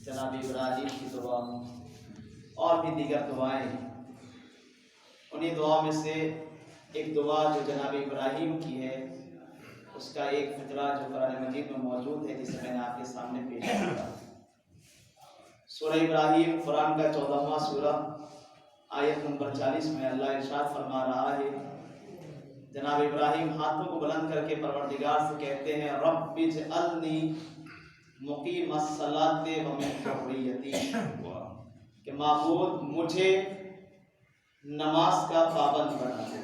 جناب ابراہیم کی دعا اور بھی دیگر دعائیں، انہی دعاؤں میں سے ایک دعا جو جناب ابراہیم کی ہے، اس کا ایک فقرہ جو قرآن مجید میں موجود ہے، جسے میں نے آپ کے سامنے پیش کیا۔ سورہ ابراہیم قرآن کا 14واں سورہ آیت نمبر 40 میں اللہ ارشاد فرما رہا ہے، جناب ابراہیم ہاتھوں کو بلند کر کے پروردگار سے کہتے ہیں، رب اجعلنی مقیم الصلاۃ ومن ذریتی، کہ معبود مجھے نماز کا پابند بنا دے،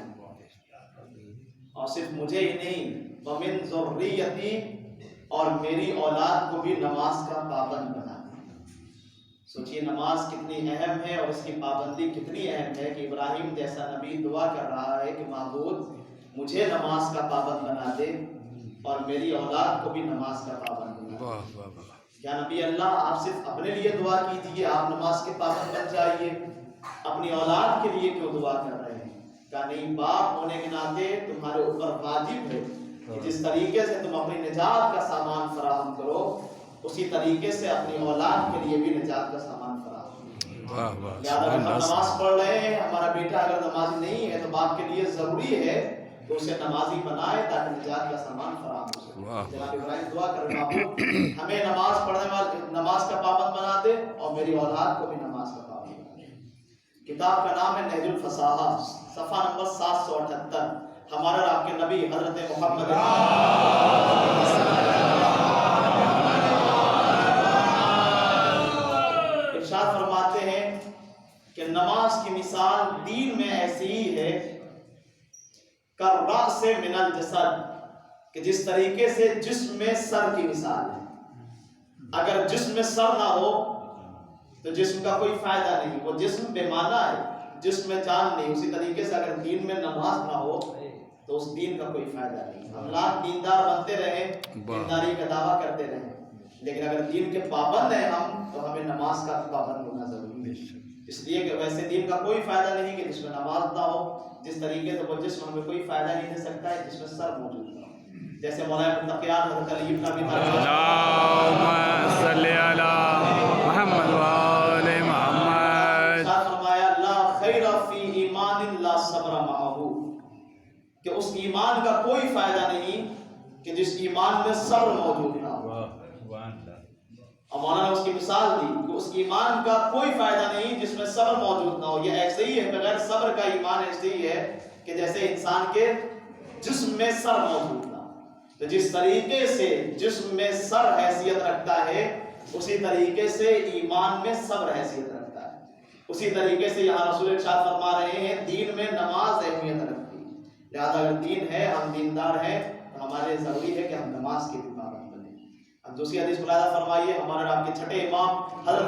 اور صرف مجھے ہی نہیں، ومن ذریتی، اور میری اولاد کو بھی نماز کا پابند بنا دے۔ سوچئے نماز کتنی اہم ہے اور اس کی پابندی کتنی اہم ہے کہ ابراہیم جیسا نبی دعا کر رہا ہے کہ معبود مجھے نماز کا پابند بنا دے اور میری اولاد کو بھی نماز کا پابند بنا دے۔ کیا نبی اللہ آپ صرف اپنے لیے دعا کیجیے، آپ نماز کے پابند بن جائیے، اپنی اولاد کے لیے کیوں دعا کر رہے ہیں؟ کہا نہیں، باپ ہونے کے ناطے تمہارے اوپر واجب ہے کہ جس طریقے سے تم اپنی نجات کا سامان فراہم کرو، اسی طریقے سے اپنی اولاد کے لیے بھی نجات کا سامان فراہم کرو۔ لہٰذا ہم نماز پڑھ رہے ہیں، ہمارا بیٹا اگر نمازی نہیں ہے تو باپ کے لیے ضروری ہے کہ اسے نمازی بنائے تاکہ نجات کا سامان فراہم ہو سکے۔ جناب ابراہیم دعا کرے، معبود ہمیں نماز پڑھنے والے نماز کا پابند بنا دے اور میری اولاد کو بھی نماز کا پابند بنا دے۔ کتاب کا نام ہے نہج الفصاحہ، صفحہ نمبر 778۔ ہمارے اور آپ کے نبی حضرت محمد ارشاد فرماتے ہیں کہ نماز کی مثال دین میں ایسی ہی ہے کالرأس من الجسد، کہ جس طریقے سے جسم میں سر کی مثال ہے۔ اگر جسم میں سر نہ ہو تو جسم کا کوئی فائدہ نہیں، وہ جسم بے معنی ہے، جسم میں جان نہیں۔ اسی طریقے سے اگر دین میں نماز نہ ہو تو اس دین کا کوئی فائدہ نہیں۔ ہم لاکھ دیندار بنتے رہیں، دینداری کا دعویٰ کرتے رہیں، لیکن اگر دین کے پابند ہیں ہم تو ہمیں نماز کا پابند ہونا ضروری ہے۔ اس لیے کہ ویسے دین کا کوئی فائدہ نہیں کہ جس میں نماز نہ ہو، جس طریقے سے وہ جسم ہمیں کوئی فائدہ نہیں دے سکتا ہے جس میں سر موجود نہ ہو۔ جیسے مولانا متقیان حضرت علی بن ابی طالب اللہم صلی علی محمد وآل محمد، فرمایا لا خیر فی ایمان لا صبر معہ، کہ اس ایمان کا کوئی فائدہ نہیں کہ جس ایمان میں صبر موجود نہ ہو۔ اور مولانا نے اس کی مثال دی کہ اس ایمان کا کوئی فائدہ نہیں جس میں صبر موجود نہ ہو۔ یہ ایسے ہی ہے، بغیر صبر کا ایمان ایسے ہی ہے کہ جیسے انسان کے جسم میں سر موجود نہ ہو۔ تو جس طریقے سے جسم میں سر حیثیت رکھتا ہے، اسی طریقے سے ایمان میں صبر حیثیت رکھتا ہے۔ اسی طریقے سے یہاں رسول ارشاد فرما رہے ہیں دین میں نماز اہمیت رکھتی ہے، لہذا اگر دین ہے، ہم دیندار ہیں، تو ہمارے ضروری ہے کہ ہم نماز کے بھی پابند بنیں۔ اب دوسری حدیث ملاحظہ فرمائیے، ہمارے آپ کے چھٹے امام حضرت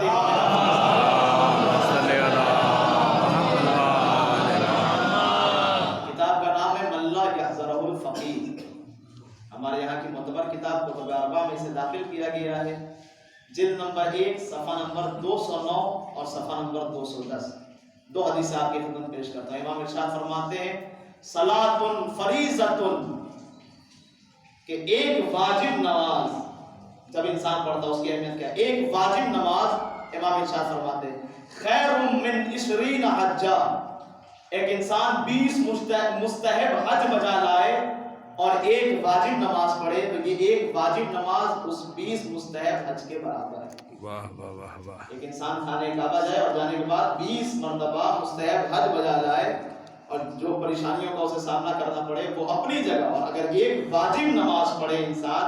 کتاب کا نام ہے من لا یحضرہ الفقیہ، ہمارے یہاں کی معتبر کتاب کتب اربعہ میں اسے داخل کیا گیا ہے، جلد نمبر 1 صفحہ نمبر 209 اور صفحہ نمبر 210۔ دو حدیث آپ کی خدمت پیش کرتا ہوں۔ امام ارشاد فرماتے ہیں صلاۃ فریضۃ، کہ ایک واجب نماز جب انسان پڑھتا ہے اس کی اہمیت کیا ہے؟ ایک واجب نماز، امام ارشاد فرماتے ہیں خیر من 20 حجہ، ایک انسان 20 مستحب حج بجا لائے اور ایک واجب نماز پڑھے تو یہ ایک واجب نماز اس 20 مستحب حج کے برابر ہے۔ واہ واہ واہ واہ۔ ایک انسان خانے کعبہ جائے اور جانے کے بعد 20 مرتبہ مستحب حج بجا لائے اور جو پریشانیوں کا اسے سامنا کرنا پڑے وہ اپنی جگہ، اور اگر ایک واجب نماز پڑھے انسان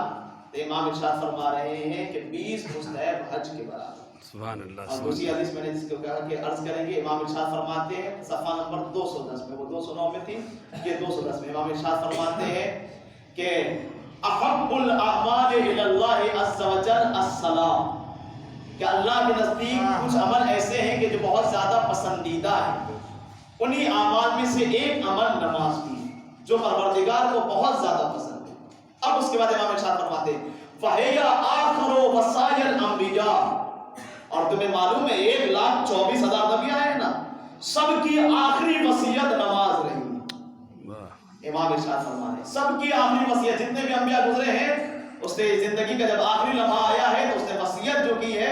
تو امام ارشاد فرما رہے ہیں کہ 20 مستحب حج کے برابر۔ سبحان اللہ۔ اور دوسری حدیث میں نے جس کو کہا کہ عرض کریں گے، امام ارشاد فرماتے ہیں صفحہ نمبر 210 میں، وہ 209 میں تھی، یہ 210 میں امام ارشاد فرماتے ہیں کہ احب الاعمال الی اللہ عز وجل الصلاۃ، کہ اللہ کے نزدیک کچھ عمل ایسے ہیں کہ جو بہت زیادہ پسندیدہ ہیں، انہی اعمال میں سے ایک عمل نماز بھی ہے جو پروردگار کو بہت زیادہ پسند ہے۔ اب اس کے بعد امام ارشاد فرماتے ہیں فَهِيَ آخِرُ وَصَايَا الْأَنْبِيَاءِ، اور تمہیں معلوم ہے 1,24,000 نبی آئے ہیں نا، سب کی آخری وصیت نماز رہی۔ امام ارشاد فرما رہے ہیں سب کی آخری وصیت، جتنے بھی انبیاء گزرے ہیں، اس نے زندگی کا جب آخری لمحہ آیا ہے تو اس نے وصیت جو کی ہے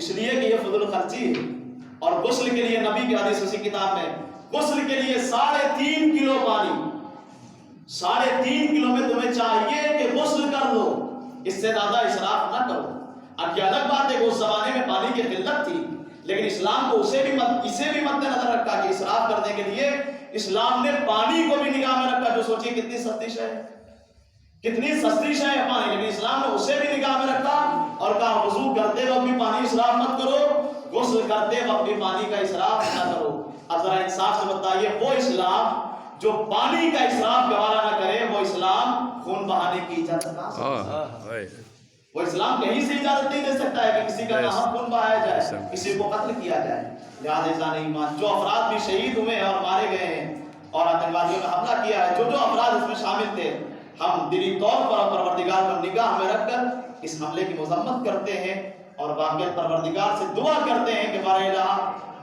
اس لیے کہ یہ فضل خرچی ہے. اور غسل کے لیے نبی کی حدیث اسی کتاب میں غسل کے لیے 3.5 کلو پانی 3.5 کلو میں تمہیں چاہیے کہ غسل کر لو. اس سے زیادہ اسراف نہ کرو. اب یہ الگ بات ہے کہ اس زمانے میں پانی کی قلت تھی لیکن اسلام کو اسے بھی مد نظر رکھا کہ اسراف کرنے کے لیے اسلام نے پانی کو بھی نگاہ میں رکھا. جو سوچیے کتنی سستی شے ہے پانی, لیکن اسلام نے اسے بھی نگاہ میں رکھا اور کہا وضو کرتے وقت بھی پانی اسراف مت کرو, غسل کرتے وقت بھی پانی کا اسراف نہ کرو. اب ذرا انصاف سے بتائیے وہ اسلام جو پانی کا اسراف گوارا نہ کرے وہ اسلام خون بہانے کی اجازت نہ سکتا. وہ اسلام کہیں سے اجازت نہیں دے سکتا ہے کہ کسی کا ناحق خون بہایا جائے, کسی کو قتل کیا جائے. لہٰذا ایمان جو افراد بھی شہید ہوئے ہیں اور مارے گئے ہیں اور آتنکوادیوں نے حملہ کیا ہے, جو افراد اس میں شامل تھے, ہم دلی طور پر پروردگار پر نگاہ میں رکھ کر اس حملے کی مذمت کرتے ہیں اور واقعی پروردگار سے دعا کرتے ہیں کہ بارے الہ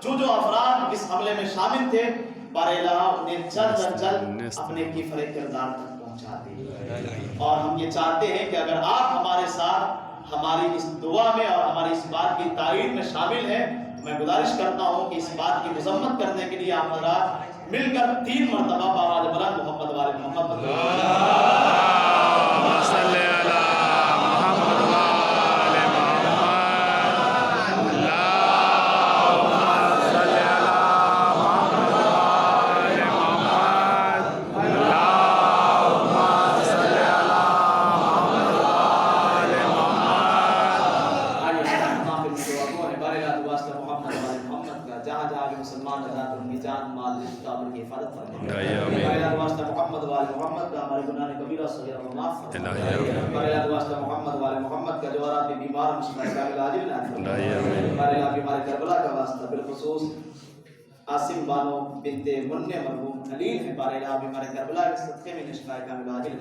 جو افراد اس حملے میں شامل تھے بارے الہ انہیں جلد از جلد اپنے کفر کردار تک پہنچا دیں. اور ہم یہ چاہتے ہیں کہ اگر آپ ہمارے ساتھ ہماری اس دعا میں اور ہماری اس بات کی تائید میں شامل ہیں, میں گزارش کرتا ہوں کہ اس بات کی مذمت کرنے کے لیے آپ حضرات مل کر 3 مرتبہ بآواز بلند محمد والے محمد محمد کا جوہرات میں بیمار مسلمان کامل عاجل بیمار کربلا کا واسطہ بالخصوص عاصم بانو بنت منع مرحوم خلیل ہے بارے الہ بیمار کربلا کے صدقے میں نشفاء کامل عاجل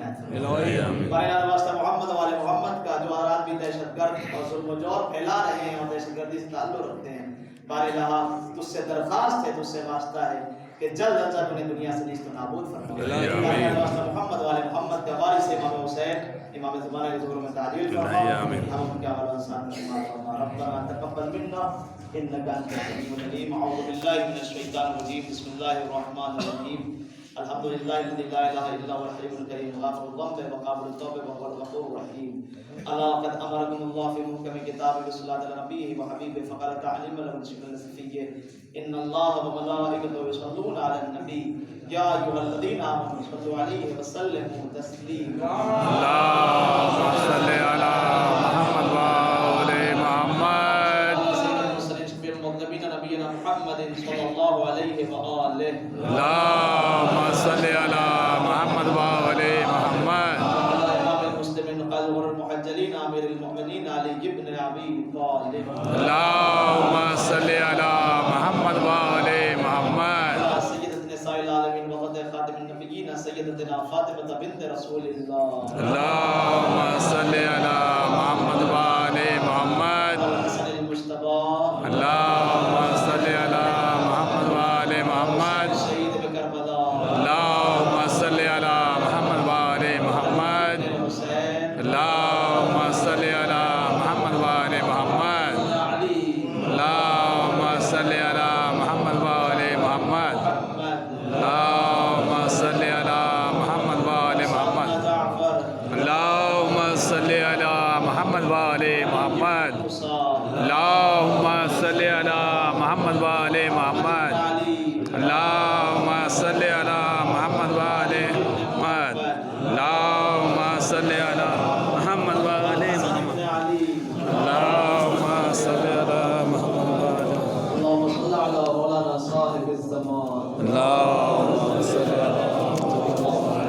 بارے الہ واسطہ محمد والے محمد کا جوہرات بھی دہشت گرد اور ظلم و جور پھیلا رہے ہیں اور دہشت گردی سے تعلق رکھتے ہیں. بارے الہ تجھ سے درخواست ہے, تجھ سے واسطہ ہے کہ جلد از جلد انہیں دنیا سے نیست و نابود فرما. بارے الہ واسطہ محمد والے محمد کا وارث امام حسین امام زمانہ کے ظہور میں تعجیل فرما. ہم ان کے اول انسان فرما. ربنا تقبل منا انك انت السميع العليم. اعوذ بالله من الشيطان الرجيم. بسم الله الرحمن الرحيم. الحمد لله الذي لا اله الا هو الحي القيوم غافر الذنب وقابل التوب وهو الغفور الرحيم. الا قد امركم الله في محكم كتابه بالصلاه على نبيه وحبيبه فقال تعلم له الشكر الصفيه ان الله وملائكته يصلون على النبي يا ايها الذين امنوا صلوا عليه وسلموا تسليما. اللهم صل على محمد وعلى محمد نبينا محمد صلى الله عليه واله. اللهم صل على محمد وعلى محمد وعلى امام المسلمين قلب المحجلين امير المؤمنين علي بن ابي طالب. اللهم صل على محمد وعلى محمد وعلى سيدة نساء العالمين وفتح خاتم النبيين سيدتنا فاطمة بنت رسول الله. اللهم صل على محمد وعلى محمد الحسن المجتبى. اللهم صل على محمد وعلى محمد شهيد بكربلاء. اللهم صل على محمد وعلى محمد الحسين. اللهم صل على محمد وعلى محمد علي. اللهم صل على محمد وعلى محمد اللهم صل على محمد وعلى محمد جعفر. اللهم صل على محمد وعلى محمد. اللهم صل على محمد وعلى محمد. اللهم صل على محمد وعلى محمد. اللهم صل على محمد وعلى محمد. اللهم صل على محمد وعلى. اللهم صل على مولانا صاحب الزمان. اللهم صل على